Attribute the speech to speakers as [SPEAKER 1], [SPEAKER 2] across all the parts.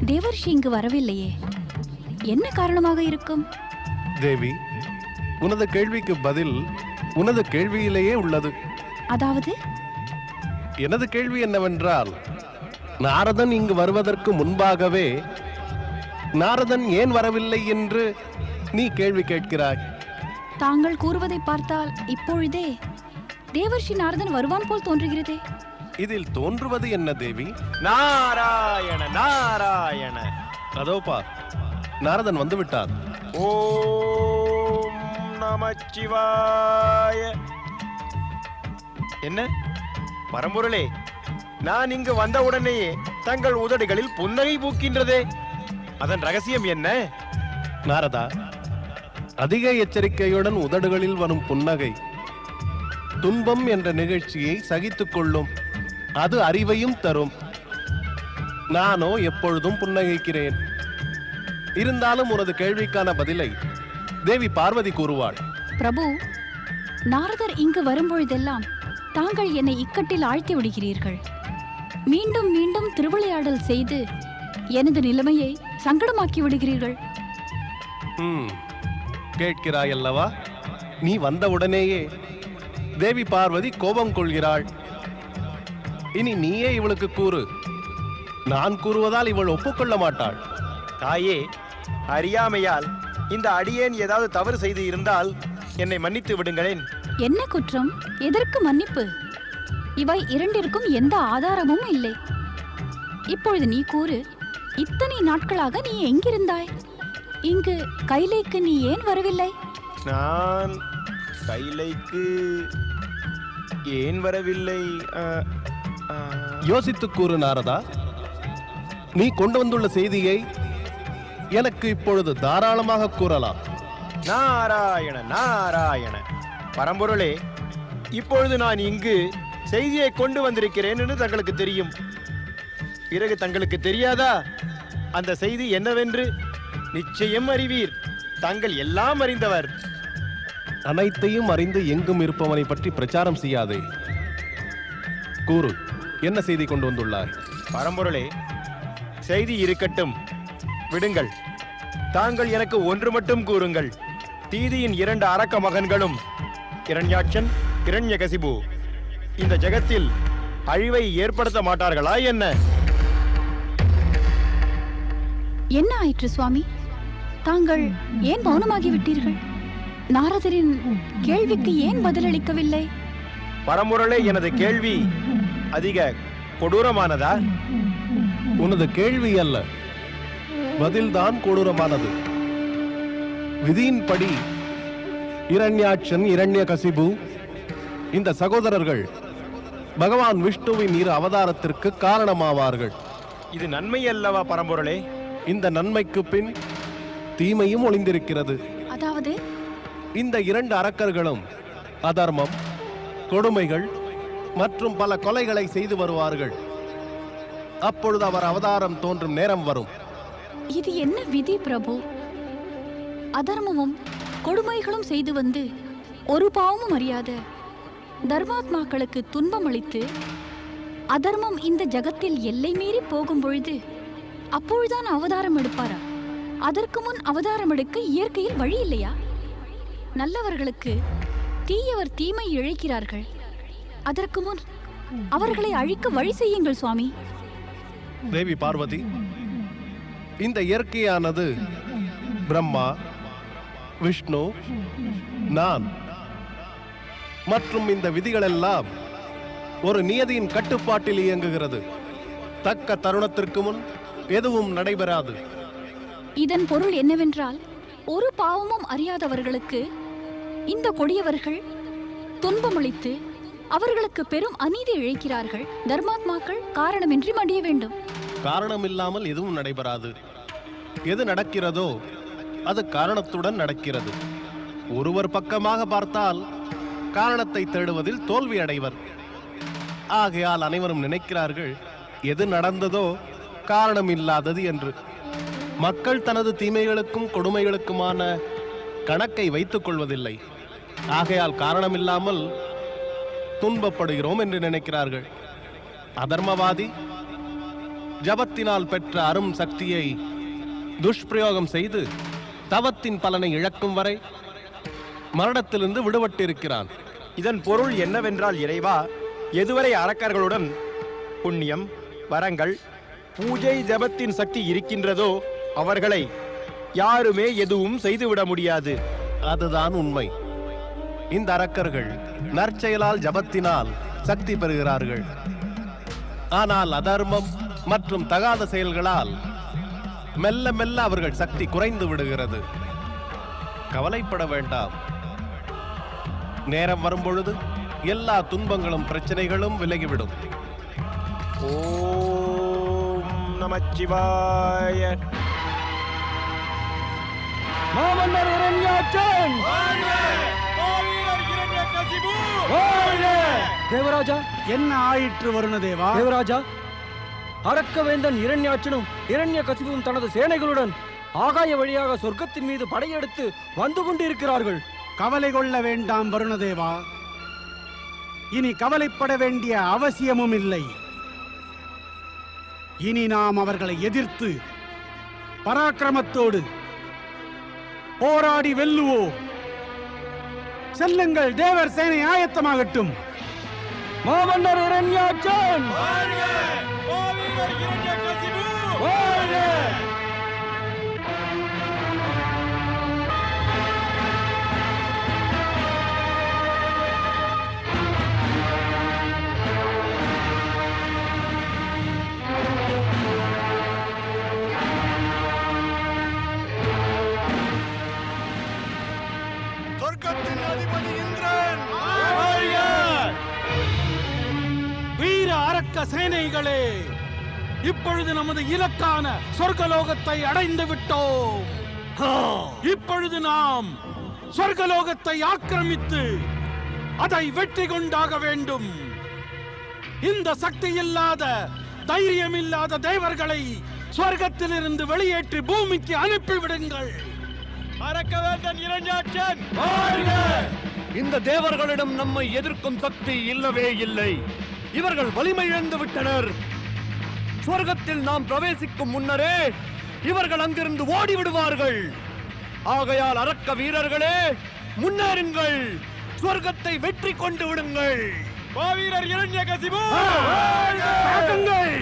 [SPEAKER 1] தேவர்ஷி இங்கு வரவில்லையே, என்ன காரணமாக இருக்கும்?
[SPEAKER 2] தேவி, உனது கேள்விக்கு பதில் உனது கேள்வியிலேயே உள்ளது.
[SPEAKER 1] அதாவது?
[SPEAKER 2] எனது கேள்வி என்னவென்றால், நாரதன் இங்கு வருவதற்கு முன்பாகவே நாரதன் ஏன் வரவில்லை என்று நீ கேள்வி கேட்கிறாய்.
[SPEAKER 1] தாங்கள் கூறுவதை பார்த்தால் இப்பொழுதே தேவர்ஷி நாரதன் வருவான் போல் தோன்றுகிறதே.
[SPEAKER 2] இதில் தோன்றுவது என்ன தேவி?
[SPEAKER 3] நாராயண நாராயண.
[SPEAKER 2] அதோ பார், நாரதன் வந்து விட்டார்.
[SPEAKER 3] ஓம் நமச்சிவாய. என்ன பரம்பொருளே, நான் இங்கு வந்தவுடனேயே தங்கள் உதடுகளில் புன்னகை பூக்கின்றதே, அதன் ரகசியம் என்ன?
[SPEAKER 2] நாரதா, அதிக எச்சரிக்கையுடன் உதடுகளில் வரும் புன்னகை துன்பம் என்ற நிகழ்ச்சியை சகித்துக் கொள்ளும். அது அறிவையும் தரும். நானோ எப்பொழுதும் புன்னகைக்கிறேன். இருந்தாலும் உனது கேள்விக்கான பதிலை தேவி பார்வதி கூறுவாள்.
[SPEAKER 1] பிரபு, நாரதர் இங்கு வரும்பொழுதெல்லாம் தாங்கள் என்னை இக்கட்டில் ஆழ்த்தி விடுகிறீர்கள். மீண்டும் மீண்டும் திருவிளையாடல் செய்து எனது நிலைமையை சங்கடமாக்கி விடுகிறீர்கள்.
[SPEAKER 2] கேட்கிறாய் அல்லவா? நீ வந்தவுடனேயே தேவி பார்வதி கோபம் கொள்கிறாள். இனி நீயே இவளுக்கு கூறு. நான் கூறுவதால் இவள் ஒப்புக்கொள்ள மாட்டாள்.
[SPEAKER 3] தாயே, அறியாமையால் இந்த அடியேன் ஏதாவது தவறு செய்து இருந்தால் என்னை மன்னித்து விடுங்களேன்.
[SPEAKER 1] என்ன குற்றம்? எதற்கு மன்னிப்பு? இவை இரண்டிற்கும் எந்த ஆதாரமும் இல்லை. இப்பொழுது நீ கூறு, இத்தனை நாட்களாக நீ எங்கிருந்தாய்? இங்கு கைலைக்கு நீ ஏன் வரவில்லை?
[SPEAKER 3] நான் கைலைக்கு ஏன் வரவில்லை?
[SPEAKER 2] யோசித்து கூறு நாரதா. நீ கொண்டு வந்துள்ள செய்தியை எனக்கு இப்பொழுது தாராளமாக கூறலாம்.
[SPEAKER 3] நாராயண நாராயண. பரம்பொருளே, இப்பொழுது நான் இங்கு செய்தியை கொண்டு வந்திருக்கிறேன் என்று தங்களுக்கு தெரியும். பிறகு தங்களுக்கு தெரியாதா அந்த செய்தி என்னவென்று? நிச்சயம் அறிவீர். தாங்கள் எல்லாம் அறிந்தவர்.
[SPEAKER 2] அனைத்தையும் அறிந்து எங்கும் இருப்பவனை பற்றி பிரச்சாரம் செய்யாதே. கூறு, என்ன செய்தி கொண்டு வந்துள்ளாய்?
[SPEAKER 3] பரம்பொருளே, செய்தி இருக்கட்டும், விடுங்கள். தாங்கள் எனக்கு ஒன்று மட்டும் கூறுங்கள். தீதியின் 2 அரக்க மகன்களும் இரண்யாட்சன், இரண்யகசிபு இந்த ஜெகத்தில் அழிவை ஏற்படுத்த மாட்டார்களா என்ன?
[SPEAKER 1] என்ன ஆயிற்று சுவாமி? தாங்கள் ஏன் மௌனமாகி விட்டீர்கள்? நாரதரின் கேள்விக்கு ஏன் பதிலளிக்கவில்லை?
[SPEAKER 3] பரம்பொருளே, எனது கேள்வி அதிக கொடூரமானதா?
[SPEAKER 2] உனது கேள்வி அல்ல, பதில்தான் கொடூரமானது. விதியின்படி இரண்யாட்சன், இரண்யகசிபு இந்த சகோதரர்கள் பகவான் விஷ்ணுவின் 2 அவதாரத்திற்கு காரணமாவார்கள்.
[SPEAKER 3] இது நன்மை அல்லவா பரம்பொருளே?
[SPEAKER 2] இந்த நன்மைக்கு பின் தீமையும் ஒளிந்திருக்கிறது.
[SPEAKER 1] அதாவது
[SPEAKER 2] இந்த 2 அரக்கர்களும் அதர்மம், கொடுமைகள் மற்றும் பல கொலைகளை செய்து வருவார்கள். அப்பொழுது அவர் அவதாரம் தோன்றும் நேரம் வரும்.
[SPEAKER 1] இது என்ன விதி பிரபு? அதர்மமும் கொடுமைகளும் செய்து வந்து ஒரு பாவமும் அறியாத தர்மாத்மாக்களுக்கு துன்பம் அளித்து அதர்மம் இந்த ஜகத்தில் எல்லை மீறி போகும் பொழுது அப்பொழுதுதான் அவதாரம் எடுப்பாரா? அதற்கு முன் அவதாரம் எடுக்க இயற்கையில் வழி இல்லையா? நல்லவர்களுக்கு தீயவர் தீமை இழைக்கிறார்கள். அதற்கு முன் அவர்களை அழிக்க வழி செய்யுங்கள் சுவாமி.
[SPEAKER 2] தேவி பார்வதி, இந்த இயற்கையானது பிரம்மா, விஷ்ணு, நான் மற்றும் இந்த விதிகளெல்லாம் ஒரு நியதியின் கட்டுப்பாட்டில் இயங்குகிறது. தக்க தருணத்திற்கு முன் எதுவும் நடைபெறாது.
[SPEAKER 1] இதன் பொருள் என்னவென்றால், ஒரு பாவமும் அறியாதவர்களுக்கு இந்த கொடியவர்கள் துன்பமளித்து அவர்களுக்கு பெரும் அநீதி இழைக்கிறார்கள். தர்மாத்மாக்கள் காரணமின்றி மடிய வேண்டும்.
[SPEAKER 2] காரணம் இல்லாமல் எதுவும் நடைபெறாது. எது நடக்கிறதோ அது காரணத்துடன் நடக்கிறது. ஒருவர் பக்கமாக பார்த்தால் காரணத்தை தேடுவதில் தோல்வி அடைவர். ஆகையால் அனைவரும் நினைக்கிறார்கள் எது நடந்ததோ காரணம் இல்லாதது என்று. மக்கள் தனது தீமைகளுக்கும் கொடுமைகளுக்குமான கணக்கை வைத்துக் கொள்வதில்லை. ஆகையால் காரணமில்லாமல் துன்பப்படுகிறோம் என்று நினைக்கிறார்கள். அதர்மவாதி ஜபத்தினால் பெற்ற அரும் சக்தியை துஷ்பிரயோகம் செய்து தவத்தின் பலனை இழக்கும் வரை மரணத்திலிருந்து விடுபட்டிருக்கிறான்.
[SPEAKER 3] இதன் பொருள் என்னவென்றால் இறைவா, எதுவரை அரக்கர்களுடன் புண்ணியம், வரங்கள், பூஜை, ஜபத்தின் சக்தி இருக்கின்றதோ அவர்களை யாருமே எதுவும் செய்துவிட முடியாது.
[SPEAKER 2] அதுதான் உண்மை. இந்த அரக்கர்கள் நற்செயலால் ஜபத்தினால் சக்தி பெறுகிறார்கள். ஆனால் அதர்மம் மற்றும் தகாத செயல்களால் மெல்ல மெல்ல அவர்கள் சக்தி குறைந்து விடுகிறது. கவலைப்பட வேண்டாம். நேரம் வரும்பொழுது எல்லா துன்பங்களும் பிரச்சனைகளும் விலகிவிடும்.
[SPEAKER 3] ஓம் நமச்சிவாய.
[SPEAKER 4] மாமன்னர் இரண்யாட்சன்! தேவராஜா,
[SPEAKER 5] என்ன ஆயிற்று வருணதேவா?
[SPEAKER 4] தேவராஜா, அரக்கவேந்தன் இரண்யாட்சனும் இரண்ய கசிபும் தனது சேனைகளுடன் ஆகாய வழியாக சொர்க்கத்தின் மீது படையெடுத்து வந்து கொண்டிருக்கிறார்கள்.
[SPEAKER 5] கவலை கொள்ள வேண்டாம் வருணதேவா. இனி கவலைப்பட வேண்டிய அவசியமும் இல்லை. இனி நாம் அவர்களை எதிர்த்து பராக்கிரமத்தோடு போராடி வெல்லுவோம். செல்லுங்கள், தேவர் சேனை ஆயத்தமாகட்டும்.
[SPEAKER 4] மாமன்னர் இரண்யாட்சன்!
[SPEAKER 5] வீர அரக்க சேனைகளே, இப்பொழுது நமது இலக்கான சொர்க்கலோகத்தை அடைந்து விட்டோம். இப்பொழுது நாம் சொர்க்கலோகத்தை ஆக்கிரமித்து அதை வெற்றி கொண்டாக வேண்டும். இந்த சக்தி இல்லாத, தைரியம் இல்லாத தேவர்களை சொர்க்கத்திலிருந்து வெளியேற்றி பூமிக்கு அனுப்பிவிடுங்கள்.
[SPEAKER 3] அரக்கவேந்தன் இரண்யாட்சன்!
[SPEAKER 4] இந்த தேவர்களிடம் நம்மை எதிர்க்கும் சக்தி இல்லவே இல்லை. இவர்கள் வலிமை இழந்து விட்டனர். சொர்க்கத்தில் நாம் பிரவேசிக்கும் முன்னரே இவர்கள் அங்கிருந்து ஓடிவிடுவார்கள். ஆகையால் அரக்க வீரர்களே, முன்னேறுங்கள், சொர்க்கத்தை வெற்றி கொண்டு விடுங்கள்.
[SPEAKER 3] மாவீரர் இரண்யகசிபு!
[SPEAKER 5] தாக்குங்கள்!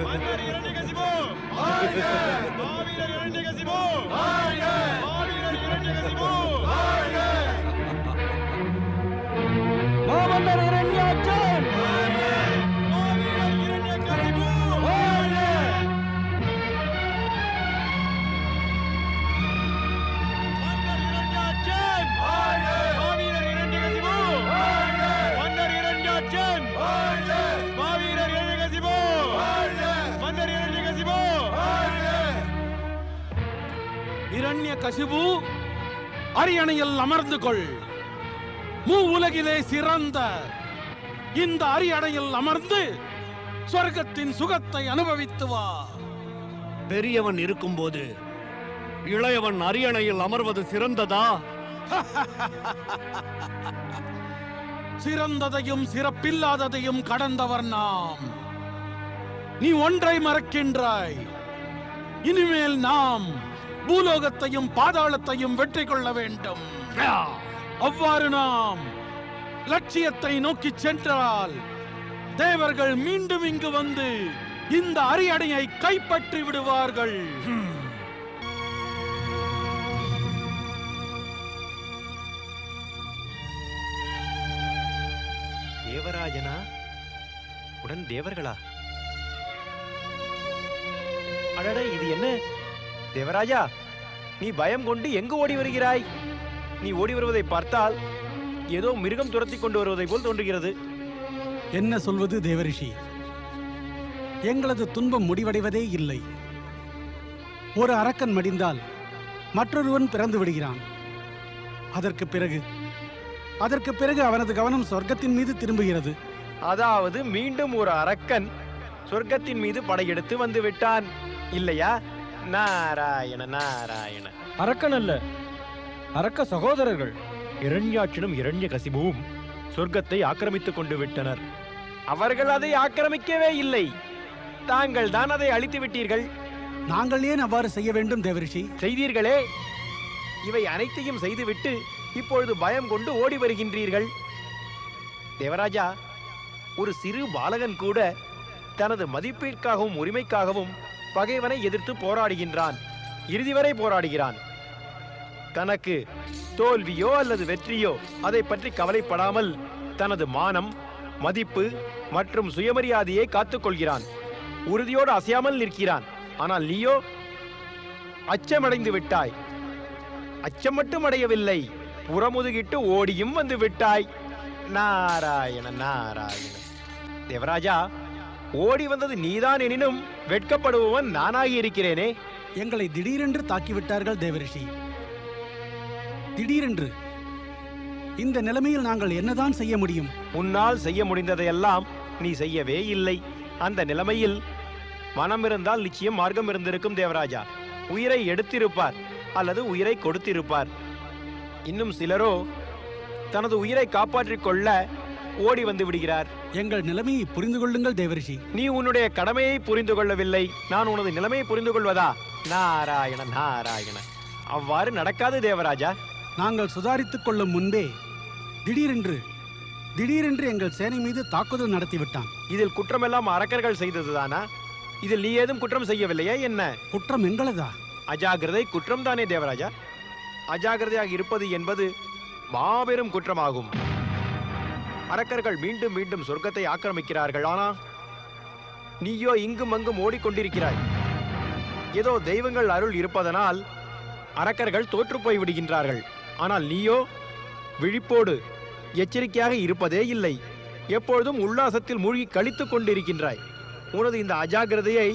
[SPEAKER 3] மன்னர் இரண்யகசிபு! மாவீரர் இரண்யகசிபு! மாவீரர் இரண்யகசிபு!
[SPEAKER 4] மாமன்னர் இரண்யாட்சன்!
[SPEAKER 3] மாவீரர் இரண்யகசிபு! மன்னர் இரண்யாட்சன்! மாவீரர் இரண்யகசிபு! மன்னர் இரண்யாட்சன்! மாவீரர் இரண்யகசிபு! மன்னர் இரண்யகசிபு!
[SPEAKER 5] இரண்யகசிபு, அரியணையில் அமர்ந்து கொள். உலகிலே சிறந்த இந்த அரியணையில் அமர்ந்து சொர்க்கத்தின் சுகத்தை அனுபவித்து வா.
[SPEAKER 4] பெரியவன் இருக்கும்போது இளையவன் அரியணையில் அமர்வது சிறந்ததா?
[SPEAKER 5] சிறந்ததையும் சிறப்பில்லாததையும் கடந்தவர் நாம். நீ ஒன்றை மறக்கின்றாய்.
[SPEAKER 6] இனிமேல் நாம் பூலோகத்தையும் பாதாளத்தையும் வெற்றி கொள்ள வேண்டும். அவ்வாறு நாம் லட்சியத்தை நோக்கி சென்றால் தேவர்கள் மீண்டும் இங்கு வந்து இந்த அரியணையை கைப்பற்றி விடுவார்கள்.
[SPEAKER 3] தேவராஜனா உடன் தேவர்களா? அடடே, இது என்ன? தேவராஜா, நீ பயம் கொண்டு எங்கு ஓடி வருகிறாய்? நீ ஓடி வருவதை பார்த்தால் ஏதோ மிருகம் துரத்தி கொண்டு வருவதை போல் தோன்றுகிறது.
[SPEAKER 5] என்ன சொல்வது தேவரிஷி? எங்களது துன்பம் முடிவடைவதே இல்லை. ஒரு அரக்கன் மடிந்தால் மற்றொருவன் பிறந்து விடுகிறான். அதற்கு பிறகு அவனது கவனம் சொர்க்கத்தின் மீது திரும்புகிறது.
[SPEAKER 3] அதாவது மீண்டும் ஒரு அரக்கன் சொர்க்கத்தின் மீது படையெடுத்து வந்து விட்டான் இல்லையா? நாராயண நாராயண.
[SPEAKER 4] அரக்கன் அல்ல, அரக்க சகோதரர்கள்.
[SPEAKER 3] இரண்யாட்சனும் இரண்யகசிபுவும் சொர்க்கத்தை ஆக்கிரமித்துக் கொண்டு விட்டனர். அவர்கள் அதை ஆக்கிரமிக்கவே இல்லை, தாங்கள் தான் அதை அழித்து விட்டீர்கள்.
[SPEAKER 5] நாங்கள் ஏன் அவ்வாறு செய்ய வேண்டும் தேவரிஷி?
[SPEAKER 3] செய்தீர்களே. இவை அனைத்தையும் செய்துவிட்டு இப்பொழுது பயம் கொண்டு ஓடி வருகின்றீர்கள். தேவராஜா, ஒரு சிறு பாலகன் கூட தனது மதிப்பிற்காகவும் உரிமைக்காகவும் பகைவனை எதிர்த்து போராடுகின்றான், இறுதி வரை போராடுகிறான். தனக்கு தோல்வியோ அல்லது வெற்றியோ அதை பற்றி கவலைப்படாமல் தனது மானம், மதிப்பு மற்றும் சுயமரியாதையை காத்துக்கொள்கிறான், உறுதியோடு அசையாமல் நிற்கிறான். ஆனால் நீயோ அச்சமடைந்து விட்டாய். அச்சம் மட்டும் அடையவில்லை, புறமுதுகிட்டு ஓடியும் வந்து விட்டாய். நாராயண நாராயண. தேவராஜா, ஓடி வந்தது நீதான் எனினும் வெட்கப்படுபவன் நானாகி இருக்கிறேனே.
[SPEAKER 5] எங்களை திடீரென்று தாக்கிவிட்டார்கள் தேவரிஷி. திடீரென்று. இந்த நிலைமையில் நாங்கள் என்னதான் செய்ய முடியும்?
[SPEAKER 3] உன்னால் செய்ய முடிந்ததையெல்லாம் நீ செய்யவே இல்லை. அந்த நிலைமையில் மனம் இருந்தால் நிச்சயம் மார்க்கம் இருந்திருக்கும் தேவராஜா. உயிரை எடுத்திருப்பார் அல்லது உயிரை கொடுத்திருப்பார். இன்னும் சிலரோ தனது உயிரை காப்பாற்றிக் கொள்ள ஓடி வந்து விடுகிறார்.
[SPEAKER 5] எங்கள் நிலைமையை புரிந்து கொள்ளுங்கள் தேவரிஷி.
[SPEAKER 3] நீ உன்னுடைய கடமையை புரிந்து கொள்ளவில்லை, நான் உனது நிலைமையை புரிந்து கொள்வதா? நாராயண நாராயண. அவ்வாறு நடக்காது தேவராஜா.
[SPEAKER 5] நாங்கள் சுதாரித்துக் கொள்ளும் முன்பே திடீரென்று எங்கள் சேனை மீது தாக்குதல் நடத்திவிட்டான்.
[SPEAKER 3] இதில் குற்றமெல்லாம் அரக்கர்கள் செய்ததுதானா? இதில் நீ ஏதும் குற்றம் செய்யவில்லையா என்ன?
[SPEAKER 5] குற்றம் எங்களதா?
[SPEAKER 3] அஜாகிரதை குற்றம் தானே தேவராஜா. அஜாகிரதையாக இருப்பது என்பது மாபெரும் குற்றமாகும். அரக்கர்கள் மீண்டும் மீண்டும் சொர்க்கத்தை ஆக்கிரமிக்கிறார்கள். ஆனா நீயோ இங்கும் அங்கும் ஓடிக்கொண்டிருக்கிறாய். ஏதோ தெய்வங்கள் அருள் இருப்பதனால் அரக்கர்கள் தோற்று போய் விடுகின்றார்கள். ஆனால் நீயோ விழிப்போடு எச்சரிக்கையாக இருப்பதே இல்லை. எப்பொழுதும் உல்லாசத்தில் மூழ்கி கழித்துக் கொண்டிருக்கின்றாய். உனது இந்த அஜாகிரதையை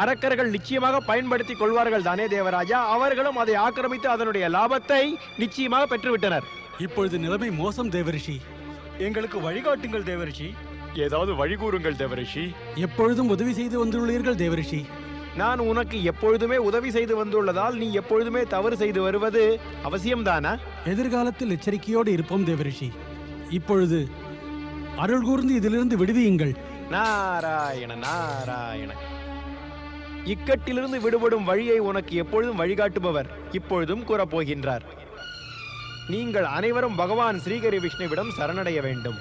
[SPEAKER 3] அரக்கர்கள் நிச்சயமாக பயன்படுத்திக் கொள்வார்கள் தானே தேவராஜா. அவர்களும் அதை ஆக்கிரமித்து அதனுடைய லாபத்தை நிச்சயமாக பெற்றுவிட்டனர்.
[SPEAKER 5] இப்பொழுது நிலைமை மோசம் தேவரிஷி.
[SPEAKER 4] எங்களுக்கு வழிகாட்டுங்கள் தேவரிஷி.
[SPEAKER 3] ஏதாவது வழி கூறுங்கள் தேவரிஷி.
[SPEAKER 5] எப்பொழுதும் உதவி செய்து வந்துள்ளீர்கள் தேவரிஷி.
[SPEAKER 3] நான் உனக்கு எப்பொழுதுமே உதவி செய்து வந்துள்ளதால் நீ எப்பொழுதுமே தவறு செய்து வருவது அவசியம்தானா?
[SPEAKER 5] எதிர்காலத்தில் எச்சரிக்கையோடு இருப்போம் தேவரிஷி. இப்பொழுது அருள் கூர்ந்து இதிலிருந்து விடுவியுங்கள்.
[SPEAKER 3] நாராயண நாராயண. இக்கட்டிலிருந்து விடுபடும் வழியை உனக்கு எப்பொழுதும் வழிகாட்டுபவர் இப்பொழுதும் கூறப்போகின்றார். நீங்கள் அனைவரும் பகவான் ஸ்ரீஹரி விஷ்ணுவிடம் சரணடைய வேண்டும்.